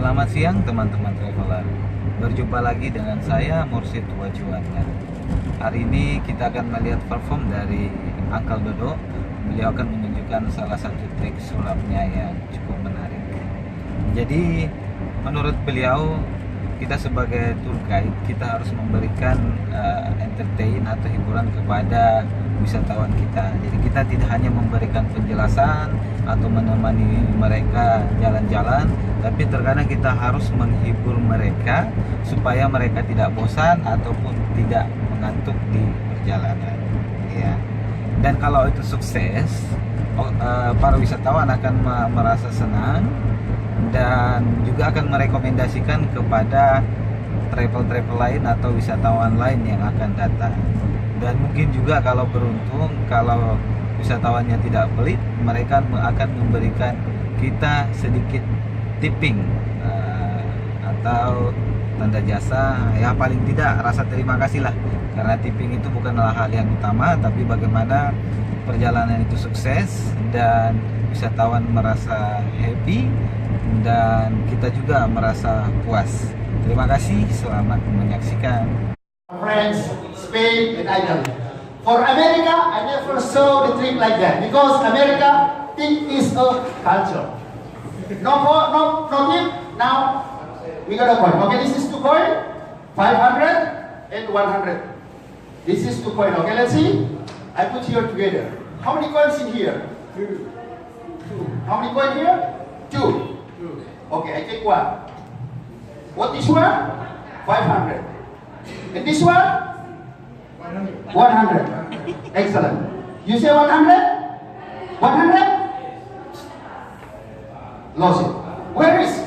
Selamat siang teman-teman traveler. Berjumpa lagi dengan saya Mursid Wajuwannya. Hari ini kita akan melihat perform dari Uncle Dodo. Beliau akan menunjukkan salah satu trik sulapnya yang cukup menarik. Jadi menurut beliau, kita sebagai tour guide kita harus memberikan entertain atau hiburan kepada wisatawan kita. Jadi kita tidak hanya memberikan penjelasan atau menemani mereka jalan-jalan, tapi terkadang kita harus menghibur mereka supaya mereka tidak bosan ataupun tidak mengantuk di perjalanan. Ya. Dan kalau itu sukses, para wisatawan akan merasa senang dan juga akan merekomendasikan kepada travel-travel lain atau wisatawan lain yang akan datang. Dan mungkin juga kalau beruntung, kalau wisatawannya tidak pelit, mereka akan memberikan kita sedikit tipping atau tanda jasa, ya paling tidak rasa terima kasih lah, karena tipping itu bukanlah hal yang utama, tapi bagaimana perjalanan itu sukses dan wisatawan merasa happy dan kita juga merasa puas. Terima kasih, selamat menyaksikan. France, Spain, and Italy. For America, I never saw the trip like that because America think is a culture. No tip. Now we got a coin. Okay, this is 2 coin, 500 and 100. This is 2 coin. Okay, let's see. I put here together. How many coins in here? 2. How many coins here? 2. Okay, I take 1. What this one? 500. And this one? 100. Excellent. You say 100? 100? Lost it. Where is?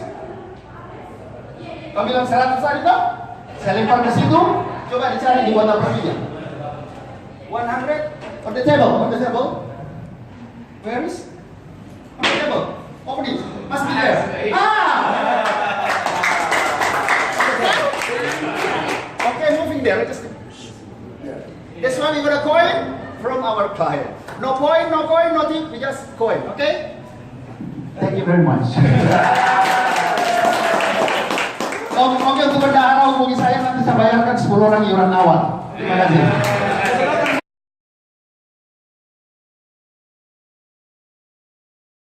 Kau bilang 100 tadi toh? Saya lempar ke situ. Coba dicari di kotak perginya. 100 on the table. On the table. Where is? On the table. Open it. Must be there. Okay, moving there. Just. This one we got a coin from our client. No coin, nothing. We just coin. Okay? Thank you very much. Oke, untuk bendahara hubungi saya, nanti saya bayarkan 10 orang iuran awal. Terima kasih.